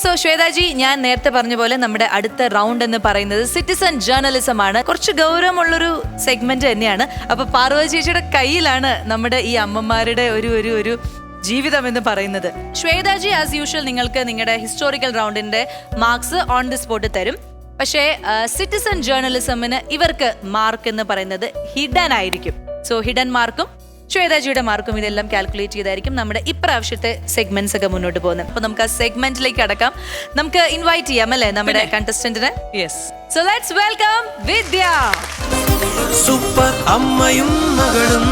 So ശ്വേതാജി, ഞാൻ നേരത്തെ പറഞ്ഞ പോലെ നമ്മുടെ അടുത്ത റൗണ്ട് എന്ന് പറയുന്നത് സിറ്റിസൺ ജേർണലിസം ആണ്. കുറച്ച് ഗൗരവമുള്ളൊരു സെഗ്മെന്റ് തന്നെയാണ്. അപ്പൊ പാർവതി ചേച്ചിയുടെ കയ്യിലാണ് നമ്മുടെ ഈ അമ്മമാരുടെ ഒരു ജീവിതം എന്ന് പറയുന്നത്. ശ്വേതാജി ആസ് യൂഷ്വൽ നിങ്ങൾക്ക് നിങ്ങളുടെ ഹിസ്റ്റോറിക്കൽ റൗണ്ടിന്റെ മാർക്സ് ഓൺ ദി സ്പോട്ട് തരും. പക്ഷേ സിറ്റിസൺ ജേർണലിസമിന് ഇവർക്ക് മാർക്ക് എന്ന് പറയുന്നത് ഹിഡൻ ആയിരിക്കും. സോ ഹിഡൻ മാർക്കും ശ്വേതാജിയുടെ മാർക്കും ഇതെല്ലാം കാൽക്കുലേറ്റ് ചെയ്തായിരിക്കും നമ്മുടെ ഇപ്രാവശ്യത്തെ സെഗ്മെന്റ്സ് ഒക്കെ മുന്നോട്ട് പോകുന്നത്. അപ്പൊ നമുക്ക് ആ സെഗ്മെന്റിലേക്ക് അടക്കാം. നമുക്ക് ഇൻവൈറ്റ് ചെയ്യാം അല്ലേ നമ്മുടെ കണ്ടസ്റ്റന്റിനെ? Yes. So let's welcome Vidya. Super അമ്മയും മകളും.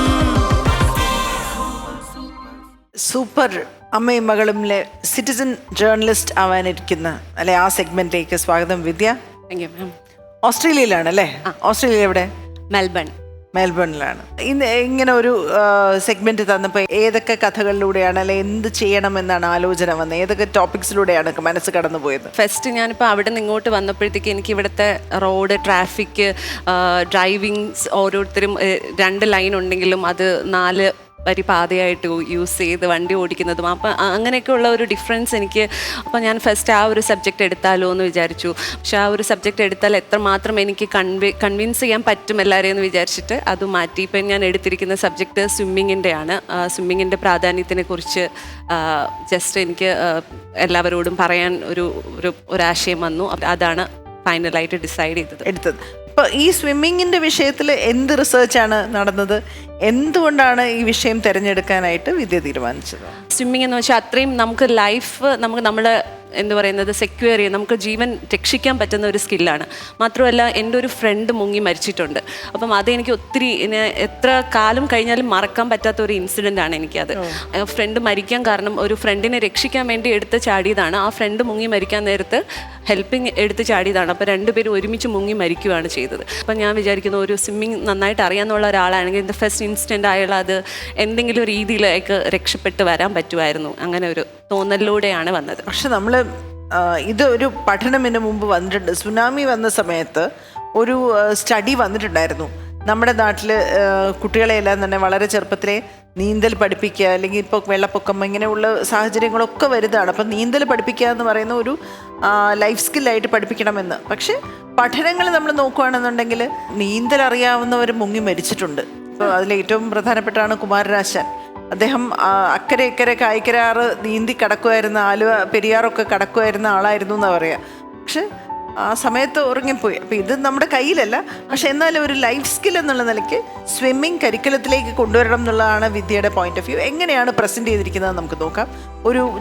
സൂപ്പർ അമ്മയും മകളുംലെ സിറ്റിസൺ ജേർണലിസ്റ്റ് ആവാനിരിക്കുന്ന അല്ലെ ആ സെഗ്മെന്റിലേക്ക് സ്വാഗതം വിദ്യ. ഓസ്ട്രേലിയയിലാണ് അല്ലേ? ഓസ്ട്രേലിയ എവിടെ? മെൽബണിലാണ്. ഇന്ന് ഇങ്ങനെ ഒരു സെഗ്മെന്റ് തന്നപ്പോൾ ഏതൊക്കെ കഥകളിലൂടെയാണ് അല്ലെ എന്ത് ചെയ്യണമെന്നാണ് ആലോചന വന്നത്? ഏതൊക്കെ ടോപ്പിക്സിലൂടെയാണ് മനസ്സ് കടന്നു പോയത്? ഫസ്റ്റ് ഞാനിപ്പോൾ അവിടെ നിന്ന് ഇങ്ങോട്ട് വന്നപ്പോഴത്തേക്ക് എനിക്ക് ഇവിടുത്തെ റോഡ്, ട്രാഫിക്, ഡ്രൈവിങ്സ് ഓരോരുത്തരും 2 ലൈൻ ഉണ്ടെങ്കിലും അത് 4 വരി പാതയായിട്ട് യൂസ് ചെയ്ത് വണ്ടി ഓടിക്കുന്നതും അപ്പം അങ്ങനെയൊക്കെയുള്ള ഒരു ഡിഫറൻസ് എനിക്ക്. അപ്പോൾ ഞാൻ ഫസ്റ്റ് ആ ഒരു സബ്ജക്റ്റ് എടുത്താലോ എന്ന് വിചാരിച്ചു. പക്ഷെ ആ ഒരു സബ്ജക്റ്റ് എടുത്താൽ എത്രമാത്രം എനിക്ക് കൺവിൻസ് ചെയ്യാൻ പറ്റും എല്ലാവരെയും എന്ന് വിചാരിച്ചിട്ട് അത് മാറ്റി. ഇപ്പം ഞാൻ എടുത്തിരിക്കുന്ന സബ്ജക്റ്റ് സ്വിമ്മിങ്ങിൻ്റെ ആണ്. സ്വിമ്മിങ്ങിൻ്റെ പ്രാധാന്യത്തിനെ കുറിച്ച് ജസ്റ്റ് എനിക്ക് എല്ലാവരോടും പറയാൻ ഒരാശയം വന്നു. അതാണ് ഫൈനലായിട്ട് ഡിസൈഡ് എടുത്തത്. ഇപ്പോൾ ഈ സ്വിമ്മിങ്ങിൻ്റെ വിഷയത്തിൽ എന്ത് റിസർച്ചാണ് നടന്നത്? എന്തുകൊണ്ടാണ് ഈ വിഷയം തിരഞ്ഞെടുക്കാനായിട്ട് വിദ്യ തീരുമാനിച്ചത്? സ്വിമ്മിങ് എന്ന് വെച്ചാൽ അത്രയും നമുക്ക് ലൈഫ് നമ്മുടെ എന്താ പറയുന്നത് സെക്യൂർ ചെയ്യാൻ, നമുക്ക് ജീവൻ രക്ഷിക്കാൻ പറ്റുന്ന ഒരു സ്കില്ലാണ്. മാത്രമല്ല എൻ്റെ ഒരു ഫ്രണ്ട് മുങ്ങി മരിച്ചിട്ടുണ്ട്. അപ്പം അതെനിക്ക് ഒത്തിരി എത്ര കാലം കഴിഞ്ഞാലും മറക്കാൻ പറ്റാത്ത ഒരു ഇൻസിഡൻ്റ് ആണ് എനിക്കത്. ഫ്രണ്ട് മരിക്കാൻ കാരണം ഒരു ഫ്രണ്ടിനെ രക്ഷിക്കാൻ വേണ്ടി എടുത്ത് ചാടിയതാണ്. ആ ഫ്രണ്ട് മുങ്ങി മരിക്കാൻ നേരത്ത് ഹെൽപ്പിംഗ് എടുത്ത് ചാടിയതാണ്. അപ്പോൾ 2 പേരും ഒരുമിച്ച് മുങ്ങി മരിക്കുകയാണ് ചെയ്തത്. അപ്പം ഞാൻ വിചാരിക്കുന്നു ഒരു സ്വിമ്മിങ് നന്നായിട്ട് അറിയാമെന്നുള്ള ഒരാളാണെങ്കിൽ ഇത് ഫസ്റ്റ് ഇൻസ്റ്റൻ്റ് അയാൾ അത് എന്തെങ്കിലും രീതിയിലേക്ക് രക്ഷപ്പെട്ട് വരാൻ പറ്റുമായിരുന്നു. അങ്ങനെ ഒരു തോന്നലിലൂടെയാണ് വന്നത്. പക്ഷെ നമ്മൾ ഇത് ഒരു പഠനം ഇതിന് മുമ്പ് വന്നിട്ടുണ്ട്. സുനാമി വന്ന സമയത്ത് ഒരു സ്റ്റഡി വന്നിട്ടുണ്ടായിരുന്നു. നമ്മുടെ നാട്ടിൽ കുട്ടികളെയെല്ലാം തന്നെ വളരെ ചെറുപ്പത്തിലെ നീന്തൽ പഠിപ്പിക്കുക, അല്ലെങ്കിൽ ഇപ്പോൾ വെള്ളപ്പൊക്കം ഇങ്ങനെയുള്ള സാഹചര്യങ്ങളൊക്കെ വരുന്നതാണ്. അപ്പം നീന്തൽ പഠിപ്പിക്കുക എന്ന് പറയുന്ന ഒരു ലൈഫ് സ്കില്ലായിട്ട് പഠിപ്പിക്കണമെന്ന്. പക്ഷെ പഠനങ്ങൾ നമ്മൾ നോക്കുകയാണെന്നുണ്ടെങ്കിൽ നീന്തൽ അറിയാവുന്നവർ മുങ്ങി മരിച്ചിട്ടുണ്ട്. ഇപ്പോൾ അതിലേറ്റവും പ്രധാനപ്പെട്ടാണ് കുമാരനാശാൻ. അദ്ദേഹം അക്കരെ ഇക്കരെ കായ്ക്കരാറ് നീന്തി കടക്കുമായിരുന്ന, ആലുവ പെരിയാറൊക്കെ കടക്കുമായിരുന്ന ആളായിരുന്നു എന്നാണ് പറയുക. പക്ഷെ ആ സമയത്ത് ഉറങ്ങിപ്പോയി. അപ്പം ഇത് നമ്മുടെ കയ്യിലല്ല. പക്ഷെ എന്നാലും ഒരു ലൈഫ് സ്കിൽ എന്നുള്ള നിലയ്ക്ക് സ്വിമ്മിങ് കരിക്കുലത്തിലേക്ക് കൊണ്ടുവരണം എന്നുള്ളതാണ് വിദ്യയുടെ പോയിന്റ് ഓഫ് വ്യൂ. എങ്ങനെയാണ് പ്രസൻറ്റ് ചെയ്തിരിക്കുന്നത് നമുക്ക് നോക്കാം.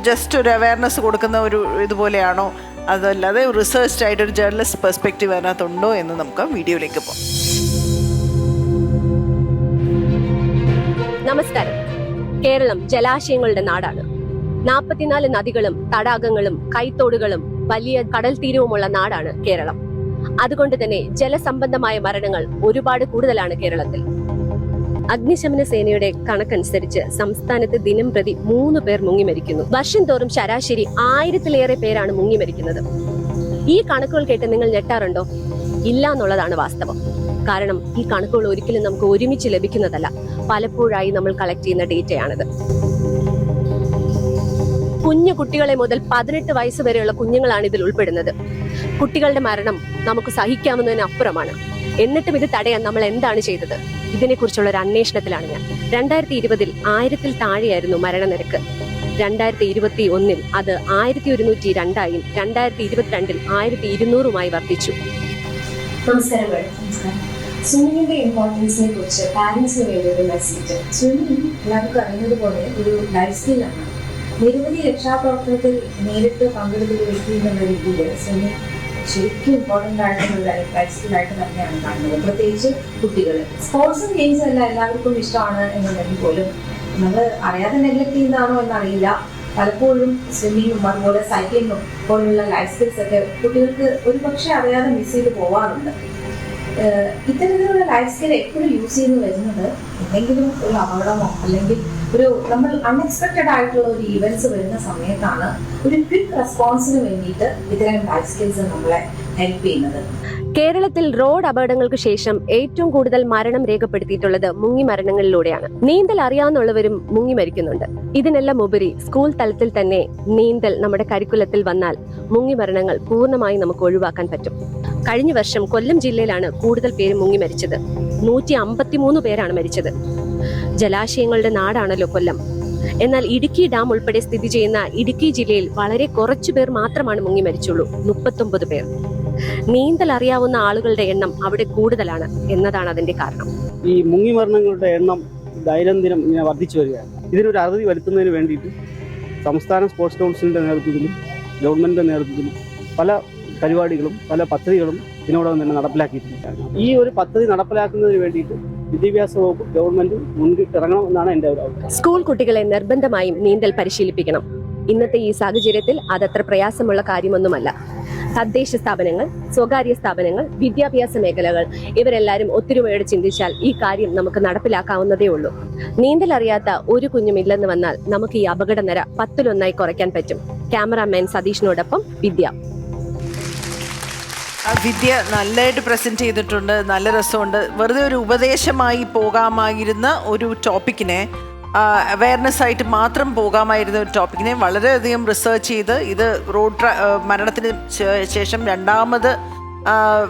ജസ്റ്റ് ഒരു അവയർനെസ് കൊടുക്കുന്ന ഒരു ഇതുപോലെയാണോ, അതല്ലാതെ റിസർച്ച്ഡ് ആയിട്ട് ഒരു ജേർണലിസ്റ്റ് പെർസ്പെക്റ്റീവ് അതിനകത്തുണ്ടോ എന്ന് നമുക്ക് വീഡിയോയിലേക്ക് പോകാം. നമസ്കാരം. കേരളം ജലാശയങ്ങളുടെ നാടാണ്. 44 നദികളും തടാകങ്ങളും കൈത്തോടുകളും വലിയ കടൽ തീരവുമുള്ള നാടാണ് കേരളം. അതുകൊണ്ട് തന്നെ ജലസംബന്ധമായ മരണങ്ങൾ ഒരുപാട് കൂടുതലാണ് കേരളത്തിൽ. അഗ്നിശമന സേനയുടെ കണക്കനുസരിച്ച് സംസ്ഥാനത്ത് ദിനം പ്രതി 3 പേർ മുങ്ങി മരിക്കുന്നു. വർഷം തോറും ശരാശരി 1000-ലേറെ പേരാണ് മുങ്ങി മരിക്കുന്നത്. ഈ കണക്കുകൾ കേട്ട് നിങ്ങൾ ഞെട്ടാറുണ്ടോ? ഇല്ല എന്നുള്ളതാണ് വാസ്തവം. കാരണം ഈ കണക്കുകൾ ഒരിക്കലും നമുക്ക് ഒരുമിച്ച് ലഭിക്കുന്നതല്ല. പലപ്പോഴായി നമ്മൾ കളക്ട് ചെയ്യുന്ന ഡേറ്റയാണിത്. കുഞ്ഞു കുട്ടികളെ മുതൽ 18 വയസ്സ് വരെയുള്ള കുഞ്ഞുങ്ങളാണ് ഇതിൽ ഉൾപ്പെടുന്നത്. കുട്ടികളുടെ മരണം നമുക്ക് സഹിക്കാവുന്നതിനപ്പുറമാണ്. എന്നിട്ടും ഇത് തടയാൻ നമ്മൾ എന്താണ് ചെയ്തത്? ഇതിനെക്കുറിച്ചുള്ള ഒരു അന്വേഷണത്തിലാണ് ഞാൻ. 2020 1000-ൽ താഴെയായിരുന്നു മരണനിരക്ക്. 2021 അത് 1102-ആയും 2022 1200-മായി വർദ്ധിച്ചു. നമസ്കാരം. സ്വിമ്മിങ്ങിന്റെ ഇമ്പോർട്ടൻസിനെ കുറിച്ച് പാരന്റ്സിന് വേണ്ടി ഒരു മെസ്സേജ്. സ്വിമ്മിങ് എല്ലാവർക്കും അറിയുന്നത് പോലെ ഒരു ലൈഫ് സ്കില്ലാണ്. നിരവധി രക്ഷാപ്രവർത്തനത്തിൽ നേരിട്ട് പങ്കെടുക്കുന്ന വ്യക്തി എന്നുള്ള രീതിയിൽ സ്വിമ്മിങ് ശരിക്കും ഇമ്പോർട്ടൻ്റ് ആയിട്ടുള്ള ലൈഫ് സ്കില്ലായിട്ട് തന്നെയാണ് കാണുന്നത്. പ്രത്യേകിച്ച് കുട്ടികൾ. സ്പോർട്സും ഗെയിംസും എല്ലാം എല്ലാവർക്കും ഇഷ്ടമാണ് എന്നുണ്ടെങ്കിൽ പോലും നമ്മൾ അറിയാതെ നെഗ്ലക്ട് ചെയ്യുന്നതാണോ എന്നറിയില്ല. പലപ്പോഴും സ്വിമ്മിങ്ങും അതുപോലെ സൈക്ലിങ്ങും പോലുള്ള ലൈഫ് സ്കിൽസ് ഒക്കെ കുട്ടികൾക്ക് ഒരു പക്ഷേ അറിയാതെ മിസ് ചെയ്ത് പോവാറുണ്ട്. ഇത്തരത്തിലുള്ള ലൈഫ് സ്കിൽ എപ്പോഴും യൂസ് ചെയ്ത് വരുന്നത് എന്തെങ്കിലും ഒരു അപകടമോ അല്ലെങ്കിൽ നമ്മൾ അൺഎക്സ്പെക്റ്റഡ് ആയിട്ടുള്ള ഒരു ഇവന്റ്സ് വരുന്ന സമയത്താണ് ഒരു ക്വിക്ക് റെസ്പോൺസിന് വേണ്ടിയിട്ട് ഇത്തരം ലൈഫ് സ്കിൽസ് നമ്മളെ ഹെൽപ്പ് ചെയ്യുന്നത്. കേരളത്തിൽ റോഡ് അപകടങ്ങൾക്ക് ശേഷം ഏറ്റവും കൂടുതൽ മരണം രേഖപ്പെടുത്തിയിട്ടുള്ളത് മുങ്ങി മരണങ്ങളിലൂടെയാണ്. നീന്തൽ അറിയാവുന്നവരും മുങ്ങി മരിക്കുന്നുണ്ട്. ഇതിനെല്ലാം ഉപരി സ്കൂൾ തലത്തിൽ തന്നെ നീന്തൽ നമ്മുടെ കരിക്കുലത്തിൽ വന്നാൽ മുങ്ങി മരണങ്ങൾ പൂർണ്ണമായും നമുക്ക് ഒഴിവാക്കാൻ പറ്റും. കഴിഞ്ഞ വർഷം കൊല്ലം ജില്ലയിലാണ് കൂടുതൽ പേര് മുങ്ങി മരിച്ചത്. 153 പേരാണ് മരിച്ചത്. ജലാശയങ്ങളുടെ നാടാണല്ലോ കൊല്ലം. എന്നാൽ ഇടുക്കി ഡാം ഉൾപ്പെടെ സ്ഥിതി ചെയ്യുന്ന ഇടുക്കി ജില്ലയിൽ വളരെ കുറച്ചു പേർ മാത്രമാണ് മുങ്ങി മരിച്ചുള്ളൂ, 39 പേർ. നീന്തൽ അറിയാവുന്ന ആളുകളുടെ എണ്ണം അവിടെ കൂടുതലാണ് എന്നതാണ് അതിന്റെ കാരണം. ഈ മുങ്ങി മരണങ്ങളുടെ എണ്ണം ദൈനംദിനം ഇങ്ങനെ വർദ്ധിച്ചു വരികയാണ്. ഇതിനൊരു അറുതി വരുത്തുന്നതിന് വേണ്ടിയിട്ട് സംസ്ഥാന സ്പോർട്സ് കൗൺസിലിന്റെ നേതൃത്വത്തിലും ഗവൺമെന്റിന്റെ നേതൃത്വത്തിലും പല പരിപാടികളും പല പദ്ധതികളും ഇതിനോടകം തന്നെ നടപ്പിലാക്കിയിട്ടുണ്ട്. ഈ ഒരു പദ്ധതി നടപ്പിലാക്കുന്നതിന് വേണ്ടിയിട്ട് വിദ്യാഭ്യാസ വകുപ്പ് ഗവൺമെന്റ് മുൻകിട്ടിറങ്ങണമെന്നാണ് എൻ്റെ ഒരു അഭിപ്രായം. സ്കൂൾ കുട്ടികളെ നിർബന്ധമായും നീന്തൽ പരിശീലിപ്പിക്കണം. ഇന്നത്തെ ഈ സാഹചര്യത്തിൽ അതത്ര പ്രയാസമുള്ള കാര്യമൊന്നുമല്ല. തദ്ദേശ സ്ഥാപനങ്ങൾ, സ്വകാര്യ സ്ഥാപനങ്ങൾ, വിദ്യാഭ്യാസ മേഖലകൾ ഇവരെല്ലാവരും ഒത്തൊരുമയോടെ ചിന്തിച്ചാൽ ഈ കാര്യം നമുക്ക് നടപ്പിലാക്കാവുന്നതേ ഉള്ളൂ. നീന്തൽ അറിയാത്ത ഒരു കുഞ്ഞുമില്ലെന്ന് വന്നാൽ നമുക്ക് ഈ അപകട നിര 10-1 കുറയ്ക്കാൻ പറ്റും. ക്യാമറാമാൻ സതീഷിനോടൊപ്പം വിദ്യ. വിദ്യ നല്ലതായിട്ട് പ്രസന്റ് ചെയ്തിട്ടുണ്ട്, നല്ല രസമുണ്ട്. വെറുതെ ഒരു ഉപദേശമായി പോകാമായിരുന്ന ഒരു ടോപ്പിക്കിനെ, അവയർനെസ് ആയിട്ട് മാത്രം പോകാമായിരുന്ന ഒരു ടോപ്പിക്കിനെ വളരെയധികം റിസർച്ച് ചെയ്ത് ഇത് റോഡ് മരണത്തിന് ശേഷം രണ്ടാമത്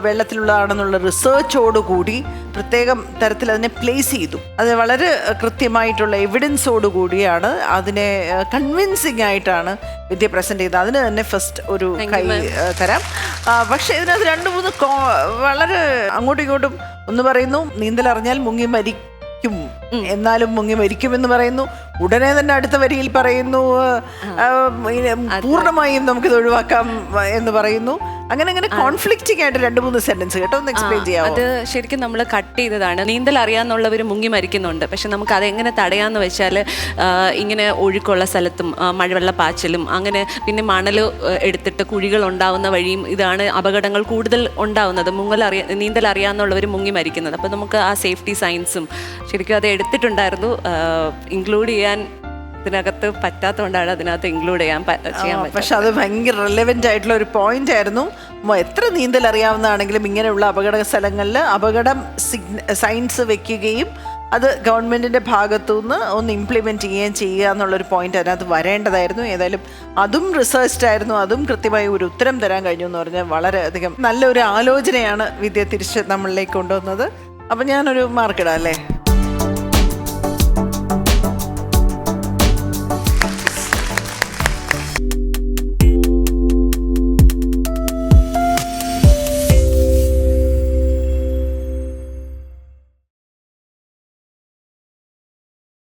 വെള്ളത്തിലുള്ളതാണെന്നുള്ള റിസർച്ചോടുകൂടി പ്രത്യേകം തരത്തിൽ അതിനെ പ്ലേസ് ചെയ്തു. അത് വളരെ കൃത്യമായിട്ടുള്ള എവിഡൻസോട് കൂടിയാണ്, അതിനെ കൺവിൻസിങ് ആയിട്ടാണ് വിദ്യ പ്രസന്റ് ചെയ്തത്. അതിന് തന്നെ ഫസ്റ്റ് ഒരു കൈ തരാം. പക്ഷെ ഇതിനകത്ത് 2-3 വളരെ അങ്ങോട്ടും ഇങ്ങോട്ടും ഒന്ന് പറയുന്നു നീന്തൽ അറിഞ്ഞാൽ മുങ്ങി മരിക്കും, എന്നാലും മുങ്ങി മരിക്കുമെന്ന് പറയുന്നു. ഉടനെ തന്നെ അടുത്ത വരിയിൽ പറയുന്നു പൂർണ്ണമായും നമുക്കിത് ഒഴിവാക്കാം എന്ന് പറയുന്നു. അങ്ങനെ കോൺഫ്ലിക്റ്റിംഗ് ആയിട്ട് 2-3 സെന്റൻസ് കേട്ടോ, ഒന്ന് എക്സ്പ്ലെയിൻ ചെയ്യാം. അത് ശരിക്കും നമ്മൾ കട്ട് ചെയ്തതാണ്. നീന്തൽ അറിയാന്നുള്ളവർ മുങ്ങി മരിക്കുന്നുണ്ട്, പക്ഷെ നമുക്ക് അതെങ്ങനെ തടയാന്ന് വെച്ചാൽ ഇങ്ങനെ ഒഴുക്കുള്ള സ്ഥലത്തും മഴവെള്ളപ്പാച്ചിലും അങ്ങനെ പിന്നെ മണൽ എടുത്തിട്ട് കുഴികൾ ഉണ്ടാവുന്ന വഴിയും ഇതാണ് അപകടങ്ങൾ കൂടുതൽ ഉണ്ടാവുന്നത്. നീന്തൽ അറിയാന്നുള്ളവർ മുങ്ങി മരിക്കുന്നത്. അപ്പോൾ നമുക്ക് ആ സേഫ്റ്റി സയൻസും ശരിക്കും അത് എടുത്തിട്ടുണ്ടായിരുന്നു. ഇൻക്ലൂഡ് ചെയ്യാൻ ഇതിനകത്ത് പറ്റാത്തതുകൊണ്ടാണ് അതിനകത്ത് ഇൻക്ലൂഡ് ചെയ്യാൻ പറ്റും. പക്ഷെ അത് ഭയങ്കര റെലവെന്റ് ആയിട്ടുള്ള ഒരു പോയിന്റ് ആയിരുന്നു. എത്ര നീന്തൽ അറിയാവുന്നതാണെങ്കിലും ഇങ്ങനെയുള്ള അപകട സ്ഥലങ്ങളിൽ അപകടം സയൻസ് വെക്കുകയും അത് ഗവൺമെന്റിന്റെ ഭാഗത്തുനിന്ന് ഒന്ന് ഇംപ്ലിമെന്റ് ചെയ്യുക എന്നുള്ളൊരു പോയിന്റ് അതിനകത്ത് വരേണ്ടതായിരുന്നു. ഏതായാലും അതും റിസർച്ച്ഡ് ആയിരുന്നു, അതും കൃത്യമായി ഒരു ഉത്തരം തരാൻ കഴിഞ്ഞു എന്ന് പറഞ്ഞാൽ വളരെയധികം നല്ലൊരു ആലോചനയാണ് വിദ്യ തിരിച്ച് നമ്മളിലേക്ക് കൊണ്ടുവന്നത്. അപ്പം ഞാനൊരു മാർക്കിടാം അല്ലേ?